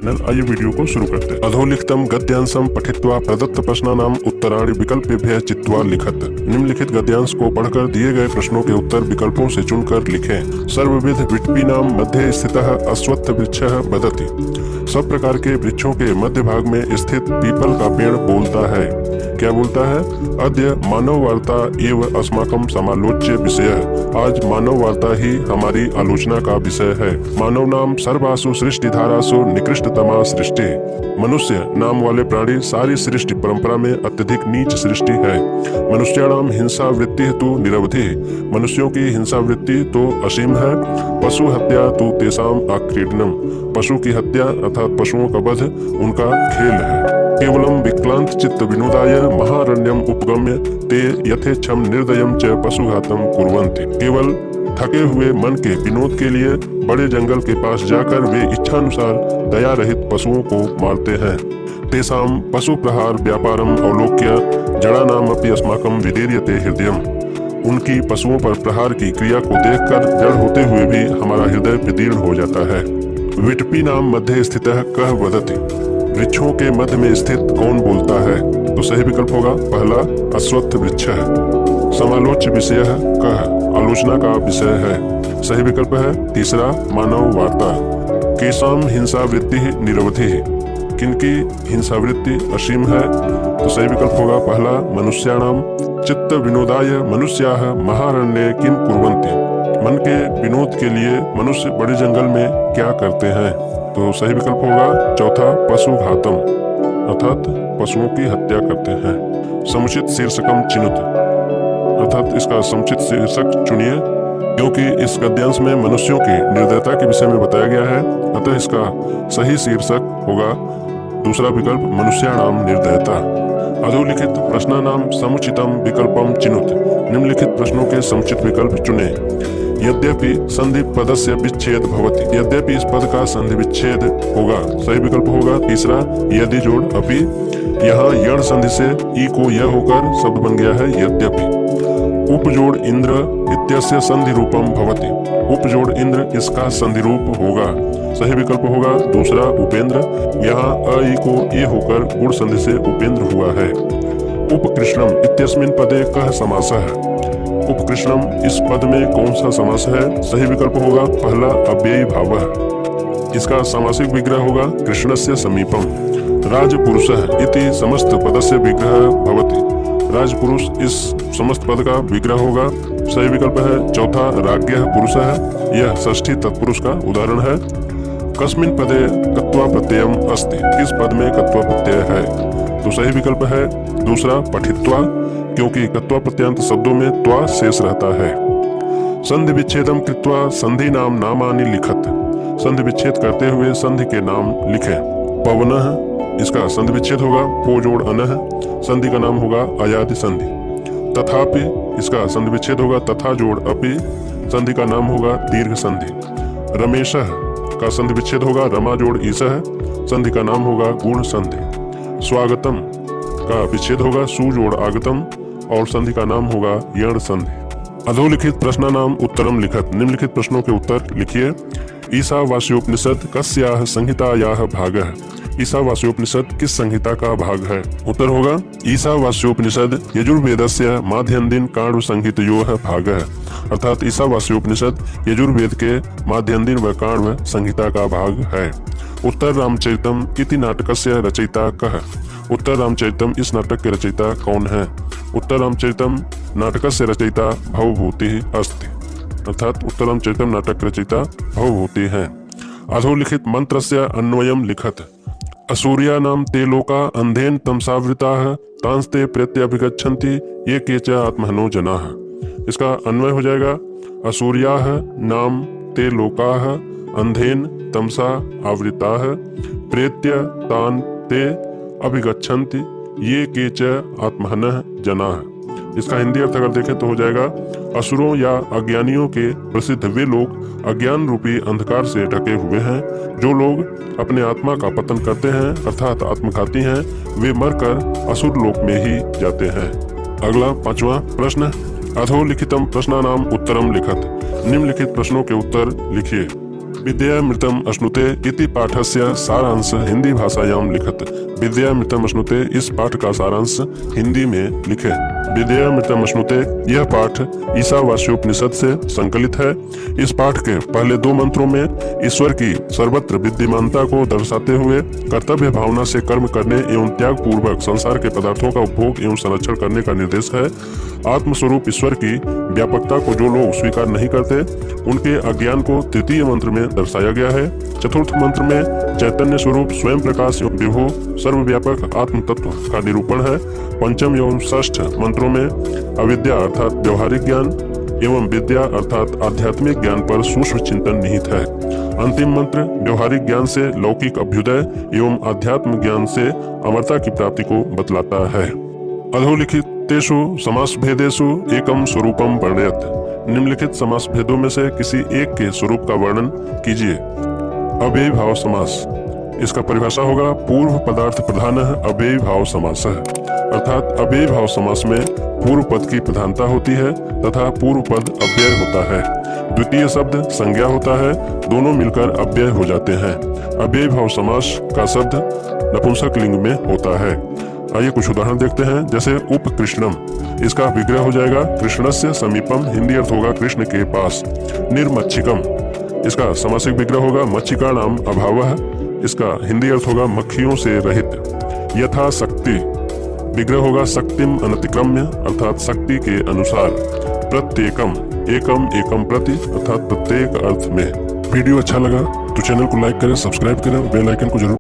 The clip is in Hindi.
आइए वीडियो को शुरू करते हैं। अधोलिखितम गद्यांशम पठित्वा प्रदत्त प्रश्नानाम उत्तराणि विकल्पेभ्यः चित्वा लिखत। निम्नलिखित गद्यांश को पढ़कर दिए गए प्रश्नों के उत्तर विकल्पों से चुनकर लिखें। सर्वविध विट्पीनाम मध्य स्थितः अश्वत्थ वृक्षः वदति। सब प्रकार के वृक्षों के मध्य भाग में स्थित पीपल का पेड़ बोलता है। क्या बोलता है? अद्य मानव वार्ता एव अस्माकं समालोच्य विषय। आज मानव वार्ता ही हमारी आलोचना का विषय है। मानव नाम सर्वासु सृष्टि धारासु निकृष्टतमा सृष्टि। मनुष्य नाम वाले प्राणी सारी सृष्टि परंपरा में अत्यधिक नीच सृष्टि है। मनुष्याणाम हिंसा वृत्ति तो निरवधि। मनुष्यों की हिंसा वृत्ति तो असीम है। पशु हत्या तो तेषाम आक्रीडनम। पशु की हत्या अर्थात पशुओं का वध उनका खेल है। केवलम विक्लांत चित्त विनोदाय महारण्यम उपगम्य ते यथेच्छम निर्दयम च पशुघातम कुर्वन्ति। केवल थके हुए मन के विनोद के लिए बड़े जंगल के पास जाकर वे इच्छानुसार दया रहित पशुओं को मारते हैं। तेषाम पशु प्रहार व्यापारम अवलोक्य जड़ानाम अपि अस्माकं विदीर्यते हृदयम। उनकी पशुओं पर प्रहार की क्रिया को देखकर जड़ होते हुए भी हमारा हृदय विदीर्ण हो जाता है। विट्पी नाम मध्य स्थितः कः वदति। वृक्षों के मध्य में स्थित कौन बोलता है? तो सही विकल्प होगा पहला अश्वत्थ वृक्ष है। समालोच्य विषय कः, आलोचना का विषय है। सही विकल्प है तीसरा मानव वार्ता। केशाम हिंसा वृत्ति निरवधि। किनकी हिंसा वृत्ति असीम है? तो सही विकल्प होगा पहला मनुष्याणाम चित्त विनोदाय मनुष्याः महारण्ये किम कुर्वन्ति। मन के विनोद के लिए मनुष्य बड़े जंगल में क्या करते हैं? तो सही विकल्प होगा चौथा पशुघातम अर्थात पशुओं की हत्या करते हैं। समुचित शीर्षकम चिनुत अर्थात इसका समुचित शीर्षक चुनिए। क्योंकि इस गद्यांश में मनुष्यों की निर्दयता के विषय में बताया गया है, अतः इसका सही शीर्षक होगा दूसरा विकल्प मनुष्याणाम निर्दयता। अधोलिखित प्रश्नानाम समुचितम विकल्पम चिनुत। निम्नलिखित प्रश्नों के समुचित विकल्प चुने। यद्यपि संधि पदस्य विच्छेद भवति। यद्यपि इस पद का संधि विच्छेद होगा। सही विकल्प होगा तीसरा यदि जोड़ अपि। यहाँ यण संधि से ई को यह होकर शब्द बन गया है यद्यपि। उपजोड़ इंद्र इत्यस्य संधि रूपम भवति। उपजोड़ इंद्र इसका संधि रूप होगा। सही विकल्प होगा दूसरा उपेंद्र। यहाँ अ ई को ए होकर गुण संधि से उपेंद्र हुआ है। उपकृष्णम इत्यस्मिन् पदे कः समासः। उपकृष्णम इस पद में कौन सा समास है? सही विकल्प होगा पहला अव्ययी भावः। इसका सामासिक विग्रह होगा कृष्णस्य समीपम। राजपुरुषः इति समस्त पदस्य विग्रह भवति। राजपुरुष इस समस्त पद का विग्रह होगा। सही विकल्प है चौथा राज्ञः पुरुषः। यह षष्ठी तत्पुरुष का उदाहरण है। कस्मिन् पदे कत्वा प्रत्ययम अस्ति। किस पद में कत्वा प्रत्यय है? तो सही विकल्प है दूसरा पठित्वा, क्योंकि कत्वा प्रत्यंत शब्दों में त्वा शेष रहता है। संधि विच्छेदम कृत्वा संधि नाम नामानि लिखत। संधि विच्छेद करते हुए संधि के नाम लिखें। पवनः इसका संधि विच्छेद होगा पो जोड़ अनः। संधि का नाम होगा अयादि संधि। तथापि इसका संधि विच्छेद होगा तथा जोड़ अपि। संधि का नाम होगा दीर्घ संधि। रमेशः का संधि विच्छेद होगा रमा जोड़ ईसः। संधि का नाम होगा गुण संधि। स्वागतम का विच्छेद होगा सु जोड़ आगतम और संधि का नाम होगा यण संधि। अधोलिखित प्रश्नानाम उत्तरम लिखत। निम्नलिखित प्रश्नों के उत्तर लिखिए। ईशावास्योपनिषद कस्याः संहितायाः भागः। ईशावास्योपनिषद किस संहिता का भाग है? उत्तर होगा ईशावास्योपनिषद यजुर्वेदस्य माध्यन्दिन काण्व संहितयोः भागः। अर्थात ईशावास्योपनिषद यजुर्वेद के माध्यन्दिन व काण्व संहिता का भाग है। उत्तर रामचरितम इति नाटकस्य रचयिता कः। उत्तर रामचरितम इस नाटक के रचयिता कौन है? उत्तर रामचरितम नाटकस्य रचयिता भवभूतिः अस्ति। अर्थात उत्तर रामचरितम नाटक के रचयिता भवभूति है। अधोलिखित मंत्रस्य अन्वयम लिखत। असूर्यानाम ते लोका अंधेन तमसावृताः तांस्ते प्रत्यभिगच्छन्ति ये के च आत्महनो जनाः। इसका अन्वय हो जाएगा असूर्याः नाम ते लोकाः अंधेन तमसा आवृताः प्रेत्य तान ते अभिगच्छन्ति ये के च आत्महनः जनाः। इसका हिंदी अर्थ अगर देखें तो हो जाएगा असुरों या अज्ञानियों के प्रसिद्ध वे लोग अज्ञान रूपी अंधकार से ढके हुए हैं। जो लोग अपने आत्मा का पतन करते हैं अर्थात आत्मघाती हैं, वे मरकर असुर लोक में ही जाते हैं। अगला पांचवा प्रश्न। अधोलिखितम प्रश्नानाम उत्तरम लिखत। निम्नलिखित प्रश्नों के उत्तर लिखिए। विद्यामृतम् अश्नुते इति पाठस्य सारांश हिंदी भाषायां लिखत। विद्यामृतम् अश्नुते इस पाठ का सारांश हिंदी में लिखे। विद्यामृतम् अश्नुते यह पाठ ईशावास्योपनिषद से संकलित है। इस पाठ के पहले 2 मंत्रों में ईश्वर की सर्वत्र विद्यमानता को दर्शाते हुए कर्तव्य भावना से कर्म करने एवं त्याग पूर्वक संसार के पदार्थों का उपभोग एवं संरक्षण करने का निर्देश है। आत्मस्वरूप ईश्वर की व्यापकता को जो लोग स्वीकार नहीं करते उनके अज्ञान को तृतीय मंत्र में दर्शाया गया है। चतुर्थ मंत्र में चैतन्य स्वरूप स्वयं प्रकाश एवं विभु सर्वव्यापक आत्म तत्व का निरूपण है। पंचम एवं षष्ठ मंत्रों में अविद्या अर्थात व्यवहारिक ज्ञान एवं विद्या अर्थात आध्यात्मिक ज्ञान पर सूक्ष्म चिंतन निहित है। अंतिम मंत्र व्यवहारिक ज्ञान से लौकिक अभ्युदय एवं आध्यात्म ज्ञान से अमरता की प्राप्ति को बतलाता है। अधोलिखितेषु समास भेदेषु एकम स्वरूपम वर्णयत। निम्नलिखित समास भेदों में से किसी एक के स्वरूप का वर्णन कीजिए। अव्ययी भाव समास, इसका परिभाषा होगा पूर्व पदार्थ प्रधान अव्ययी भाव समास, अर्थात अव्ययी भाव समास में पूर्व पद की प्रधानता होती है तथा पूर्व पद अव्यय होता है। द्वितीय शब्द संज्ञा होता है, दोनों मिलकर अव्यय हो जाते हैं। अव्ययी भाव समास का शब्द नपुंसक लिंग में होता है। आइए कुछ उदाहरण देखते हैं। जैसे उपकृष्णम, इसका विग्रह हो जाएगा कृष्णस्य समीपम, हिंदी अर्थ होगा कृष्ण के पास। निर्मच्छिकम, इसका समासिक विग्रह होगा मच्छिका नाम अभावः, इसका हिंदी अर्थ होगा मक्खियों से रहित। यथा शक्ति, विग्रह होगा शक्तिम अनतिक्रम्य, अर्थात शक्ति के अनुसार। प्रत्येकम, एकम एकम प्रति, अर्थात प्रत्येक अर्थ में। वीडियो अच्छा लगा तो चैनल को लाइक करें, सब्सक्राइब करें, बेल आइकन को जरूर